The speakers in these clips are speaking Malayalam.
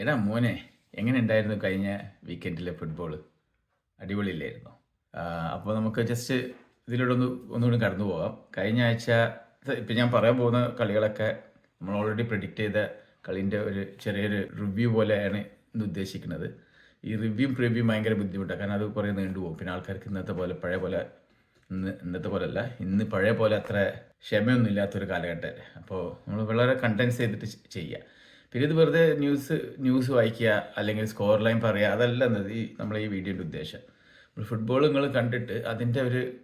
എടാ മോനെ, എങ്ങനെ ഉണ്ടായിരുന്നു കഴിഞ്ഞ വീക്കെൻഡിലെ ഫുട്ബോൾ? അടിപൊളിയില്ലായിരുന്നോ? അപ്പോൾ നമുക്ക് ജസ്റ്റ് ഇതിലൂടെ ഒന്നുകൂടി കടന്നു പോകാം. കഴിഞ്ഞ ആഴ്ച ഇപ്പം ഞാൻ പറയാൻ പോകുന്ന കളികളൊക്കെ നമ്മൾ ഓൾറെഡി പ്രിഡിക്റ്റ് ചെയ്ത കളിൻ്റെ ഒരു ചെറിയൊരു റിവ്യൂ പോലെയാണ് ഇന്ന് ഉദ്ദേശിക്കുന്നത്. ഈ റിവ്യൂ പ്രിവ്യൂ ഭയങ്കര ബുദ്ധിമുട്ടാണ്, കാരണം അത് കുറേ നീണ്ടുപോകും. പിന്നെ ആൾക്കാർക്ക് പഴയ പോലെ ഇന്നത്തെ പോലെയല്ല, ഇന്ന് പഴയ പോലെ അത്ര ക്ഷമയൊന്നും ഇല്ലാത്തൊരു കാലഘട്ടമല്ലേ. അപ്പോൾ നമ്മൾ വളരെ കണ്ടൻസ് ചെയ്തിട്ട് ചെയ്യുക. പിന്നെ ഇത് വെറുതെ ന്യൂസ് വായിക്കുക അല്ലെങ്കിൽ സ്കോർ ലൈൻ പറയുക, അതല്ല നമ്മളെ ഈ വീഡിയോൻ്റെ ഉദ്ദേശം. ഫുട്ബോൾ നിങ്ങൾ കണ്ടിട്ട് അതിൻ്റെ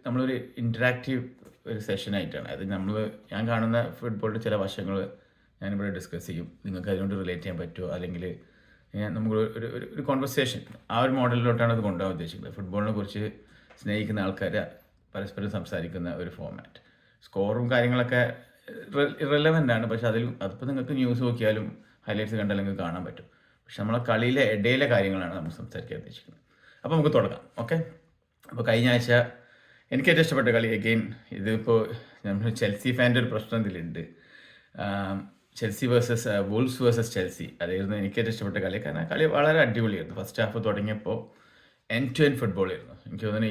നമ്മളൊരു ഇൻറ്ററാക്റ്റീവ് ഒരു സെഷനായിട്ടാണ് അത്. ഞാൻ കാണുന്ന ഫുട്ബോളിൻ്റെ ചില വശങ്ങൾ ഞാനിവിടെ ഡിസ്കസ് ചെയ്യും. നിങ്ങൾക്ക് അതിനോട് റിലേറ്റ് ചെയ്യാൻ പറ്റുമോ, അല്ലെങ്കിൽ നമുക്ക് ഒരു കോൺവെർസേഷൻ ആ ഒരു മോഡലിലോട്ടാണ് അത് കൊണ്ടുപോകാൻ ഉദ്ദേശിക്കുന്നത്. ഫുട്ബോളിനെ കുറിച്ച് സ്നേഹിക്കുന്ന ആൾക്കാർ പരസ്പരം സംസാരിക്കുന്ന ഒരു ഫോമാറ്റ്. സ്കോറും കാര്യങ്ങളൊക്കെ ഇറലവൻ്റ് ആണ്, പക്ഷെ അതിപ്പോൾ നിങ്ങൾക്ക് ന്യൂസ് നോക്കിയാലും ഹൈലൈറ്റ്സ് കണ്ടാൽ നിങ്ങൾക്ക് കാണാൻ പറ്റും. പക്ഷെ നമ്മളെ കളിയിലെ ഇടയിലെ കാര്യങ്ങളാണ് നമ്മൾ സംസാരിക്കാൻ ഉദ്ദേശിക്കുന്നത്. അപ്പോൾ നമുക്ക് തുടങ്ങാം. ഓക്കെ. അപ്പോൾ കഴിഞ്ഞ ആഴ്ച എനിക്ക് ഏറ്റവും ഇഷ്ടപ്പെട്ട കളി അഗെയിൻ, ഇതിപ്പോൾ നമ്മൾ ചെൽസി ഫാൻ്റെ ഒരു പ്രശ്നം ഇതിലുണ്ട്. ചെൽസി വൂൾസ് വേഴ്സസ് ചെൽസി, അതായിരുന്നു എനിക്ക് ഏറ്റവും ഇഷ്ടപ്പെട്ട കളി. കാരണം കളി വളരെ അടിപൊളിയായിരുന്നു. ഫസ്റ്റ് ഹാഫ് തുടങ്ങിയപ്പോൾ എൻഡ് ടു എൻഡ് ഫുട്ബോൾ ആയിരുന്നു. എനിക്ക് തോന്നുന്നു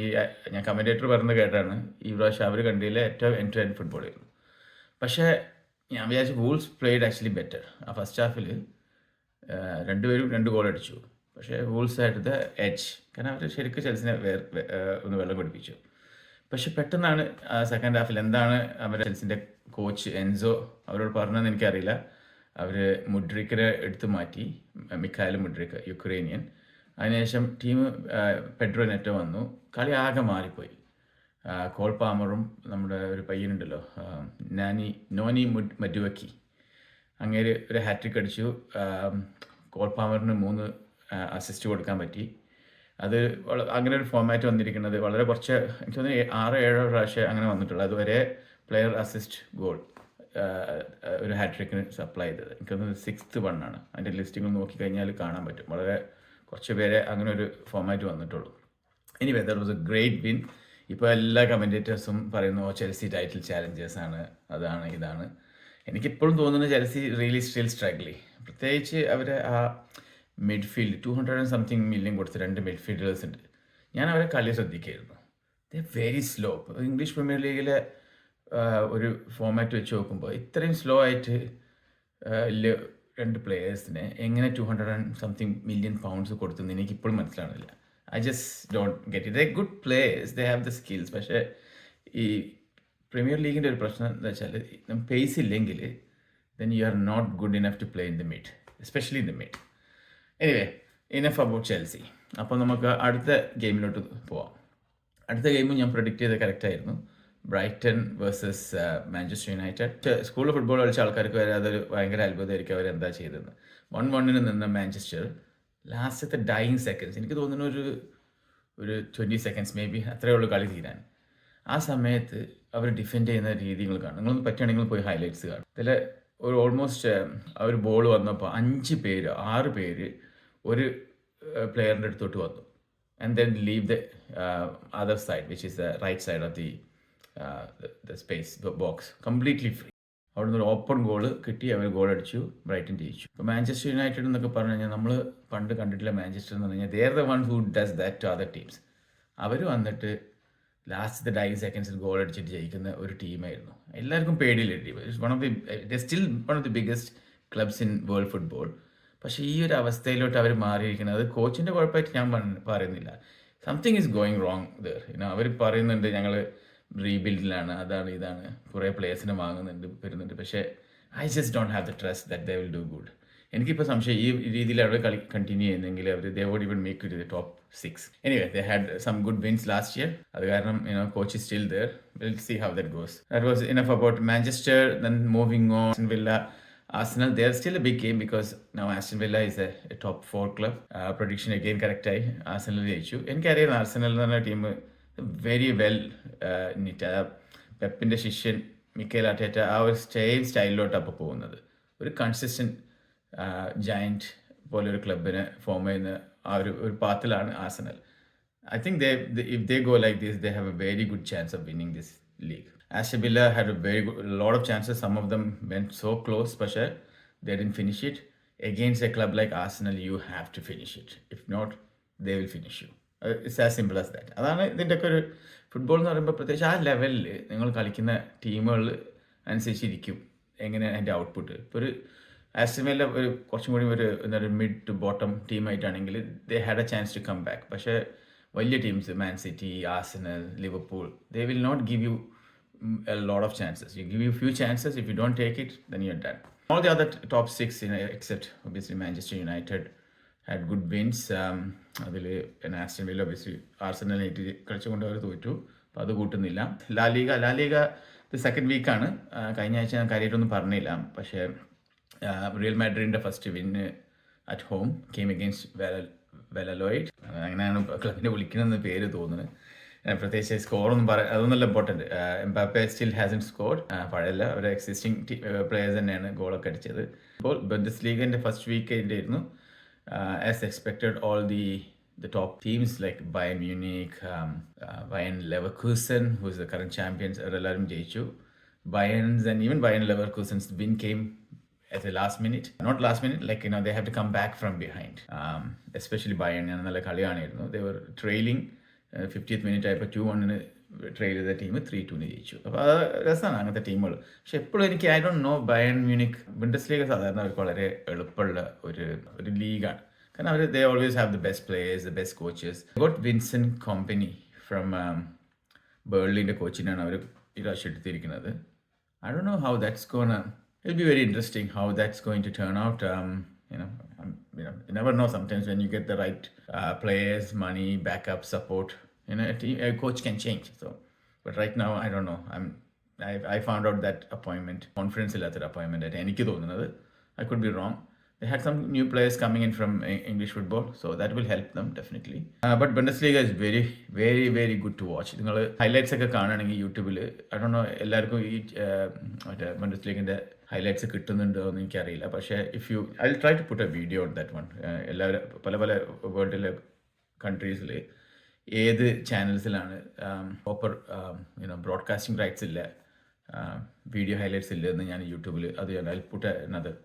ഞാൻ കമൻറ്റേറ്റർ പറഞ്ഞത് കേട്ടാണ്, ഈ പ്രാവശ്യം അവർ കണ്ടതിലെ ഏറ്റവും എൻഡ് ടു എൻഡ് ഫുട്ബോൾ ആയിരുന്നു. പക്ഷേ ഞാൻ വിചാരിച്ചു വൂൾസ് പ്ലേഡ് ആക്ച്വലി ബെറ്റർ. ആ ഫസ്റ്റ് ഹാഫിൽ രണ്ടുപേരും 2 ഗോൾ അടിച്ചു. പക്ഷേ വൂൾസ് ആയിട്ട് എഡ്ജ്, കാരണം അവർ ശരിക്കും ചെൽസിനെ ഒന്ന് വെള്ളം കുടിപ്പിച്ചു. പക്ഷെ പെട്ടെന്നാണ് സെക്കൻഡ് ഹാഫിൽ എന്താണ് അവരുടെ ചെൽസിൻ്റെ കോച്ച് എൻസോ അവരോട് പറഞ്ഞതെന്ന് എനിക്കറിയില്ല. അവർ മുഡ്രിക്കിനെ എടുത്തു മാറ്റി, മിഖായൽ മുഡ്രിക്ക്, യുക്രൈനിയൻ. അതിനുശേഷം ടീം പെഡ്രോ നെറ്റോ വന്നു. കളി ആകെ മാറിപ്പോയി. കോൾ പാമറും നമ്മുടെ ഒരു പയ്യനുണ്ടല്ലോ, നോനി മഡുവക്കി, അങ്ങേര് ഒരു ഹാട്രിക് അടിച്ചു. കോൾ പാമറിന് 3 അസിസ്റ്റ് കൊടുക്കാൻ പറ്റി. അത് അങ്ങനെ ഒരു ഫോമാറ്റ് വന്നിരിക്കുന്നത് വളരെ കുറച്ച്, എനിക്ക് തോന്നുന്നു 6-7 പ്രാവശ്യം അങ്ങനെ വന്നിട്ടുള്ളൂ. അതുവരെ പ്ലെയർ അസിസ്റ്റ് ഗോൾ ഒരു ഹാട്രിക്കിന് സപ്ലൈ ചെയ്തത്. എനിക്ക് തോന്നുന്നത് 6th വണ്ണാണ്. അതിൻ്റെ ലിസ്റ്റിങ്ങൾ നോക്കിക്കഴിഞ്ഞാൽ കാണാൻ പറ്റും. വളരെ കുറച്ച് പേരെ അങ്ങനെ ഒരു ഫോമാറ്റ് വന്നിട്ടുള്ളൂ. Anyway that was A great win. ഇപ്പോൾ എല്ലാ കമൻറ്റേറ്റേഴ്സും പറയുന്നു ചെൽസി ടൈറ്റിൽ ചാലഞ്ചേഴ്സാണ്, അതാണ് ഇതാണ്. എനിക്കിപ്പോഴും തോന്നുന്നത് ചെൽസി റിയലി സ്റ്റിൽ സ്ട്രഗ്ലി. പ്രത്യേകിച്ച് അവർ ആ മിഡ്ഫീൽഡ് 200 million കൊടുത്ത് 2 മിഡ്ഫീൽഡേഴ്സ് ഉണ്ട്. ഞാൻ അവരെ കളി ശ്രദ്ധിക്കുകയായിരുന്നു. The very slow. English premier ലീഗിലെ ഒരു ഫോമാറ്റ് വെച്ച് നോക്കുമ്പോൾ ഇത്രയും സ്ലോ ആയിട്ട് 2 പ്ലെയേഴ്സിനെ എങ്ങനെ 200 million pounds കൊടുത്തെന്ന് എനിക്കിപ്പോഴും മനസ്സിലാവുന്നില്ല. I just don't get it. They good players, they have the skills. പക്ഷേ ഈ പ്രീമിയർ ലീഗിൻ്റെ ഒരു പ്രശ്നം എന്താ വെച്ചാൽ, പേസ് ഇല്ലെങ്കിൽ then you are not good enough to play in the mid, especially in the mid. Anyway, enough about Chelsea. അപ്പോൾ നമുക്ക് അടുത്ത ഗെയിമിലോട്ട് പോവാം. അടുത്ത ഗെയിമും ഞാൻ പ്രൊഡിക്റ്റ് ചെയ്ത് കറക്റ്റായിരുന്നു. Brighton versus Manchester United. സ്കൂളിൽ ഫുട്ബോൾ കളിച്ച ആൾക്കാർക്ക് വരെ അതൊരു ഭയങ്കര അത്ഭുതമായിരിക്കും അവരെന്താ ചെയ്തതെന്ന്. 1-1 നിന്ന മാഞ്ചസ്റ്റർ ലാസ്റ്റത്തെ ഡൈയിങ് സെക്കൻഡ്സ്, എനിക്ക് തോന്നുന്നു ഒരു 20 seconds മേ ബി, അത്രയേ ഉള്ളൂ കളി തീരാൻ. ആ സമയത്ത് അവർ ഡിഫെൻഡ് ചെയ്യുന്ന രീതികൾ കാണും. നിങ്ങളൊന്ന് പറ്റുകയാണെങ്കിൽ പോയി ഹൈലൈറ്റ്സ് കാണും. ഇതിൽ ഒരു ഓൾമോസ്റ്റ് ഒരു ബോൾ വന്നപ്പോൾ 6 പേര് ഒരു പ്ലെയറിൻ്റെ അടുത്തോട്ട് വന്നു. And then leave the other side which is the right side of the space box completely free. അവിടെ നിന്ന് ഒരു ഓപ്പൺ ഗോൾ കിട്ടി, അവർ ഗോൾ അടിച്ചു, ബ്രൈറ്റൺ ജയിച്ചു. ഇപ്പോൾ മാഞ്ചസ്റ്റർ യുണൈറ്റഡ് എന്നൊക്കെ പറഞ്ഞു കഴിഞ്ഞാൽ നമ്മൾ പണ്ട് കണ്ടിട്ടില്ല. മാഞ്ചസ്റ്റർ എന്ന് പറഞ്ഞു കഴിഞ്ഞാൽ they are the one who does that to other teams. അവർ വന്നിട്ട് ലാസ്റ്റ് ഡൈ സെക്കൻഡ്സിൽ ഗോൾ അടിച്ചിട്ട് ജയിക്കുന്ന ഒരു ടീമായിരുന്നു. എല്ലാവർക്കും പേടിയില്ല team. Still one of the biggest clubs in world football. പക്ഷേ ഈ ഒരു അവസ്ഥയിലോട്ട് അവർ മാറിയിരിക്കുന്നത് കോച്ചിൻ്റെ കുഴപ്പമായിട്ട് ഞാൻ പറയുന്നില്ല. Something is going wrong there. അവർ പറയുന്നുണ്ട് ഞങ്ങൾ റീബിൽഡിലാണ്, അതാണ് ഇതാണ്, കുറേ പ്ലേയേഴ്സിനെ വരുന്നുണ്ട്. പക്ഷേ I just don't have the trust that they will do good. എനിക്കിപ്പോൾ സംശയം ഈ രീതിയിൽ അവർ കളി കണ്ടിന്യൂ ചെയ്യുന്നെങ്കിൽ അവർ they won't even make it the top 6. Anyway, they had some good wins last year. അത് കാരണം coach is still there. Will see how that goes. That was enough about Manchester. Then moving on, Aston villa. Arsenal, they are still a big game because now Aston Villa is a top 4 club. Prediction again correct ആയി, ആർസണൽ ജയിച്ചു. എനിക്കറിയാം ആർസണൽ എന്ന് പറഞ്ഞ ടീം വെരി വെൽ നിറ്റ്. പെപ്പിൻ്റെ ശിഷ്യൻ മിക്കേൽ ആർട്ടേറ്റ ആ ഒരു സ്റ്റൈലിലോട്ട് അപ്പോൾ പോകുന്നത്. ഒരു കൺസിസ്റ്റൻറ്റ് ജയൻറ്റ് പോലെ ഒരു ക്ലബിനെ ഫോം ചെയ്യുന്ന ആ ഒരു പാത്തിലാണ് Arsenal. I think if they go like this, they have a very good chance of winning this league. Aston Villa had a lot of chances. Some of them went so close, but they didn't finish it. against a club like Arsenal, you have to finish it. If not, they will finish you. It's as simple as that. അതാണ് ഇതിൻ്റെയൊക്കെ ഒരു ഫുട്ബോൾ എന്ന് പറയുമ്പോൾ പ്രത്യേകിച്ച് ആ ലെവലിൽ നിങ്ങൾ കളിക്കുന്ന ടീമുകൾ അനുസരിച്ചിരിക്കും എങ്ങനെ അതിൻ്റെ ഔട്ട്പുട്ട്. ഇപ്പോൾ ഒരു ആസ്റ്റർവില്ല ഒരു കുറച്ചും കൂടി ഒരു എന്താ പറയുക മിഡ് ടു ബോട്ടം ടീമായിട്ടാണെങ്കിൽ they had a chance to come back. പക്ഷേ വലിയ teams man city, Arsenal, Liverpool, they will not give you a lot of chances. You give you few chances. If you don't take it, then you're done. All the other top six, except obviously Manchester United, had good wins. അതിൽ ആസ്റ്റൺ വില്ല obviously ആർസനലായിട്ട് കളിച്ചുകൊണ്ട് അവർ തോറ്റു. അപ്പോൾ അത് കൂട്ടുന്നില്ല. ലാലിഗ ഇത് സെക്കൻഡ് വീക്കാണ്. കഴിഞ്ഞ ആഴ്ച ഞാൻ കാര്യമായിട്ടൊന്നും പറഞ്ഞില്ല. പക്ഷേ റിയൽ മാഡ്രിഡിൻ്റെ first win at home came against Valladolid. അങ്ങനെയാണ് ക്ലബിനെ വിളിക്കണമെന്ന് പേര് തോന്നുന്നത്. പ്രത്യേകിച്ച് സ്കോറൊന്നും അതൊന്നുമല്ല important. Mbappe still hasn't scored. പഴയല്ല, ഒരു എക്സിസ്റ്റിംഗ് പ്ലേയേഴ്സ് തന്നെയാണ് ഗോളൊക്കെ അടിച്ചത്. ഇപ്പോൾ ബundesliga ലീഗിൻ്റെ ഫസ്റ്റ് വീക്കിൻ്റെ ആയിരുന്നു. As expected all the top teams like Bayern Munich, Bayern Leverkusen, who is the current champions, എല്ലാവരും ജയിച്ചു. Bayern's and even Bayern Leverkusen's win came at the last minute. Not last minute, like, they have to come back from behind. Especially Bayern, നല്ല കളിയാണിരുന്നു. They were trailing 50th minute ആയപ്പോൾ 2-1 ട്രെയിൽ ചെയ്ത ടീം 3-2 ജയിച്ചു. അപ്പോൾ അത് രസമാണ് അങ്ങനത്തെ ടീമുകൾ. പക്ഷെ എപ്പോഴും എനിക്ക് I don't know Bayern Munich ബundesliga സാധാരണ അവർക്ക് വളരെ എളുപ്പമുള്ള ഒരു ലീഗാണ്. കാരണം അവർ they always have the best players, the best coaches. Got Vincent Kompany from ബേർലിൻ്റെ കോച്ചിനാണ് അവർ ഇപ്രാവശ്യം എടുത്തിരിക്കുന്നത്. I don't know how that's gone. It be very interesting how that's going to turn out. You never know sometimes when you get the right players, money, backup, support. A coach can change. So, but right now, I don't know. I found out that appointment, conference illathor appointment at enikku thonnunathu. I could be wrong. They had some new players coming in from English football, so that will help them definitely. But Bundesliga is very, very, very good to watch. നിങ്ങൾ ഹൈലൈറ്റ്സ് ഒക്കെ കാണുകയാണെങ്കിൽ യൂട്യൂബിൽ, ഐ ഡോണ്ട് നോ എല്ലാവർക്കും ഈ മറ്റേ ബundesliga ഹൈലൈറ്റ്സ് കിട്ടുന്നുണ്ടോ എന്ന് എനിക്കറിയില്ല. പക്ഷേ I will try to put a video on that one. എല്ലാവരും പല വേൾഡിലെ കൺട്രീസിൽ ഏത് ചാനൽസിലാണ് പ്രോപ്പർ ബ്രോഡ്കാസ്റ്റിംഗ് റൈറ്റ്സ് ഇല്ല, വീഡിയോ ഹൈലൈറ്റ്സ് ഇല്ല എന്ന് ഞാൻ യൂട്യൂബിൽ അത് I will put another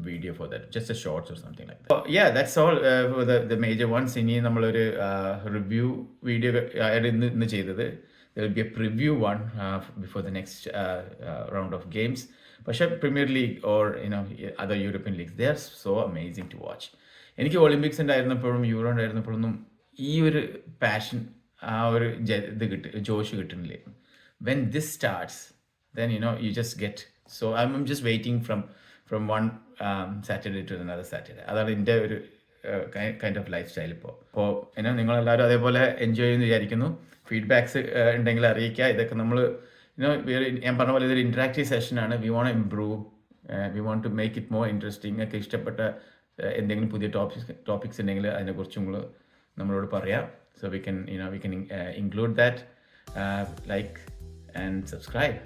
video for that, just a shorts or something like that. Yeah, that's all for the major ones. ഇനി നമ്മളൊരു റിവ്യൂ വീഡിയോ ഇന്ന് ചെയ്തത്. There will be a preview one before the next round of games. പക്ഷേ premier league or other European leagues, they are so amazing to watch. എനിക്ക് ഒളിമ്പിക്സ് ഉണ്ടായിരുന്നപ്പോഴും യൂറോ ഉണ്ടായിരുന്നപ്പോഴൊന്നും ഈ ഒരു പാഷൻ, ആ ഒരു Josh കിട്ടുന്നില്ലേ. When this starts, then you just get, so I'm just waiting from one Saturday to another Saturday. അതാണ് എൻ്റെ ഒരു കൈൻഡ് ഓഫ് ലൈഫ് സ്റ്റൈൽ. അപ്പോൾ നിങ്ങളെല്ലാവരും അതേപോലെ എൻജോയ് ചെയ്യുമെന്ന് വിചാരിക്കുന്നു. ഫീഡ്ബാക്സ് ഉണ്ടെങ്കിൽ അറിയിക്കുക. ഇതൊക്കെ നമ്മൾ ഞാൻ പറഞ്ഞ പോലെ ഇതൊരു ഇൻറ്ററാക്റ്റീവ് സെഷനാണ്. We want improve, we want to make it more interesting. ഒക്കെ ഇഷ്ടപ്പെട്ട എന്തെങ്കിലും പുതിയ ടോപ്പിക്സ് ഉണ്ടെങ്കിൽ അതിനെക്കുറിച്ചും കൂടെ നമ്മളോട് പറയാം. So we can include that. Like and subscribe.